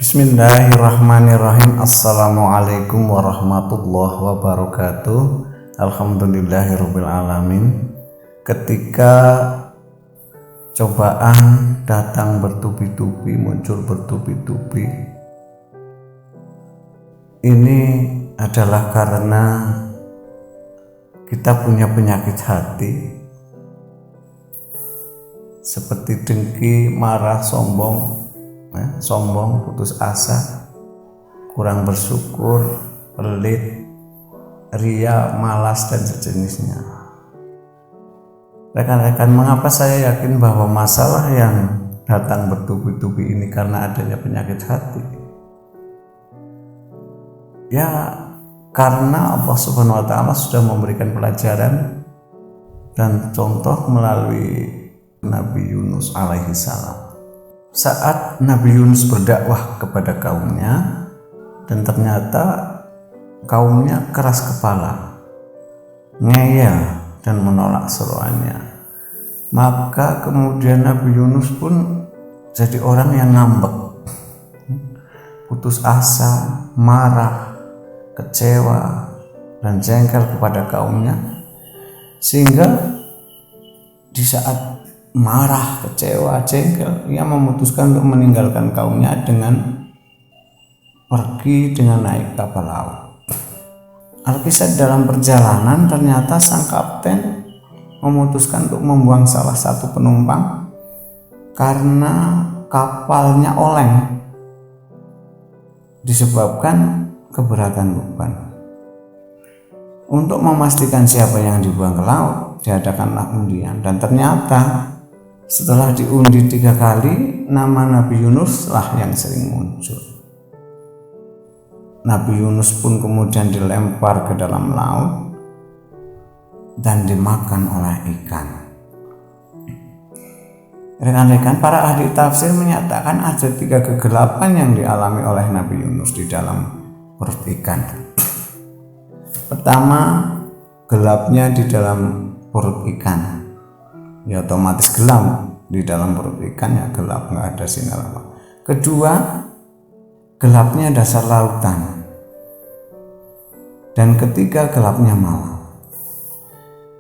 Bismillahirrahmanirrahim. Assalamualaikum warahmatullahi wabarakatuh. Alhamdulillahirabbil alamin. Ketika cobaan datang bertubi-tubi, muncul bertubi-tubi, ini adalah karena kita punya penyakit hati seperti dengki, marah, sombong, putus asa, kurang bersyukur, pelit, ria, malas, dan sejenisnya. Rekan-rekan, mengapa saya yakin bahwa masalah yang datang bertubi-tubi ini karena adanya penyakit hati? Ya, karena Allah Subhanahu wa Ta'ala sudah memberikan pelajaran dan contoh melalui Nabi Yunus alaihi salam. Saat Nabi Yunus berdakwah kepada kaumnya dan ternyata kaumnya keras kepala, ngeyel dan menolak seruannya, maka kemudian Nabi Yunus pun jadi orang yang ngambek, putus asa, marah, kecewa, dan jengkel kepada kaumnya, sehingga di saat marah, kecewa, jengkel, ia memutuskan untuk meninggalkan kaumnya dengan pergi dengan naik kapal laut. Alkisah dalam perjalanan ternyata sang kapten memutuskan untuk membuang salah satu penumpang karena kapalnya oleng disebabkan keberatan beban. Untuk memastikan siapa yang dibuang ke laut, diadakanlah undian, dan ternyata setelah diundi 3 kali, nama Nabi Yunus lah yang sering muncul. Nabi Yunus pun kemudian dilempar ke dalam laut dan dimakan oleh ikan. Rekan-rekan, para ahli tafsir menyatakan ada 3 kegelapan yang dialami oleh Nabi Yunus di dalam perut ikan. Pertama, gelapnya di dalam perut ikan. Ya otomatis gelap, di dalam perut ikan ya gelap, nggak ada sinar apa. Kedua, gelapnya dasar lautan. Dan ketiga, gelapnya malam.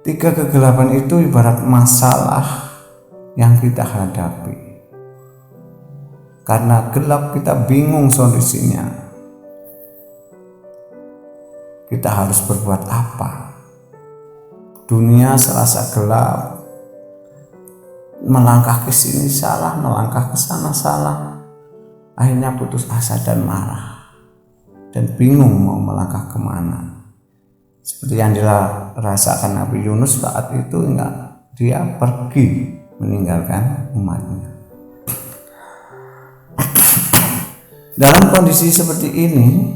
3 kegelapan itu ibarat masalah yang kita hadapi. Karena gelap kita bingung solusinya. Kita harus berbuat apa? Dunia serasa gelap. Melangkah ke sini salah, melangkah ke sana salah. Akhirnya putus asa dan marah, dan bingung mau melangkah kemana. Seperti yang dirasakan Nabi Yunus saat itu, dia pergi meninggalkan umatnya. Dalam kondisi seperti ini,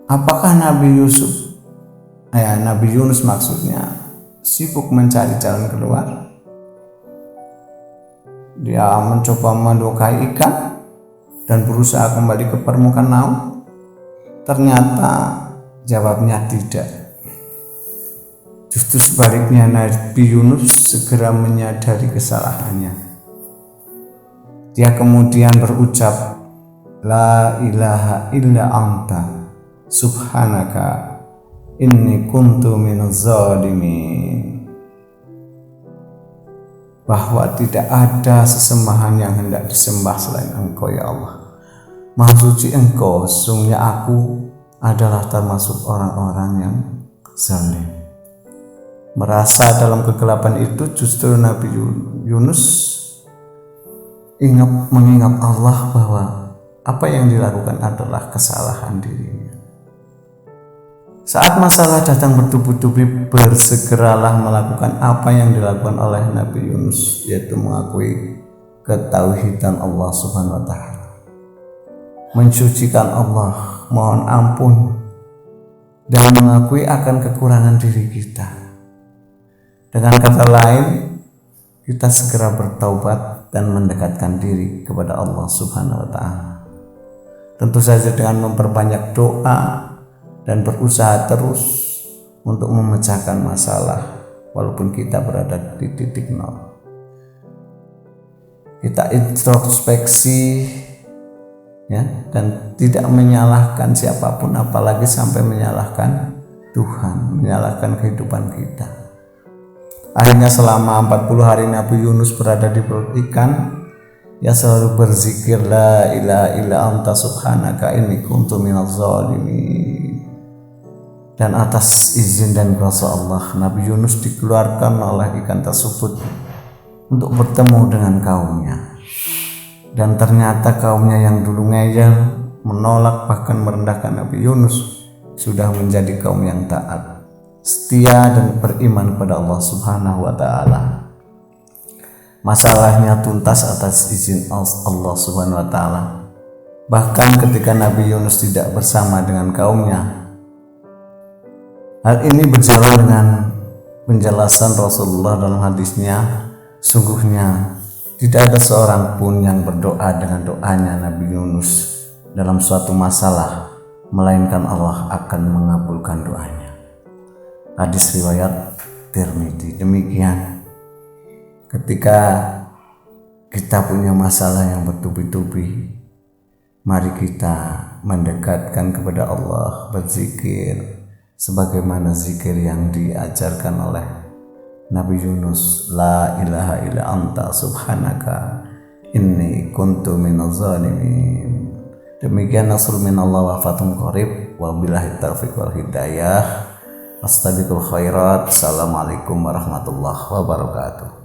apakah Nabi Yunus maksudnya sibuk mencari jalan keluar? Dia mencoba mendokai ikan dan berusaha kembali ke permukaan laut? Ternyata jawabnya tidak. Justru sebaliknya, Nabi Yunus segera menyadari kesalahannya. Dia kemudian berucap, "La ilaha illa anta subhanaka inni kuntu minaz zalimin." Bahwa tidak ada sesembahan yang hendak disembah selain Engkau, ya Allah. Maha suci Engkau, sesungguhnya aku adalah termasuk orang-orang yang zalim. Merasa dalam kegelapan itu, justru Nabi Yunus mengingat Allah bahwa apa yang dilakukan adalah kesalahan dirinya. Saat masalah datang bertubi-tubi, bersegeralah melakukan apa yang dilakukan oleh Nabi Yunus, yaitu mengakui ketauhidan Allah Subhanahu wa Ta'ala, mensucikan Allah, mohon ampun, dan mengakui akan kekurangan diri kita. Dengan kata lain, kita segera bertaubat dan mendekatkan diri kepada Allah Subhanahu wa Ta'ala. Tentu saja dengan memperbanyak doa dan berusaha terus untuk memecahkan masalah walaupun kita berada di titik nol. Kita introspeksi ya, dan tidak menyalahkan siapapun, apalagi sampai menyalahkan Tuhan, menyalahkan kehidupan kita. Akhirnya selama 40 hari Nabi Yunus berada di perut ikan, ya selalu berzikir la ilaha illa anta subhanaka inni kuntu minaz zalimin. Dan atas izin dan kuasa Allah, Nabi Yunus dikeluarkan oleh ikan tersebut untuk bertemu dengan kaumnya. Dan ternyata kaumnya yang dulu ngeyel, menolak, bahkan merendahkan Nabi Yunus, sudah menjadi kaum yang taat, setia, dan beriman kepada Allah Subhanahu wa Ta'ala. Masalahnya tuntas atas izin Allah Subhanahu wa Ta'ala. Bahkan ketika Nabi Yunus tidak bersama dengan kaumnya, hal ini berjalan dengan penjelasan Rasulullah dalam hadisnya, sungguhnya tidak ada seorang pun yang berdoa dengan doanya Nabi Yunus dalam suatu masalah, melainkan Allah akan mengabulkan doanya. Hadis riwayat Tirmidzi. Demikian, ketika kita punya masalah yang bertubi-tubi, mari kita mendekatkan kepada Allah, berzikir sebagaimana zikir yang diajarkan oleh Nabi Yunus, la ilaha illa anta subhanaka inni kuntu minaz zalimin. Demikian, nasrul minallah wa fathun qarib, wa billahi taufiq wal hidayah. Astabiqul khairat. Assalamualaikum warahmatullahi wabarakatuh.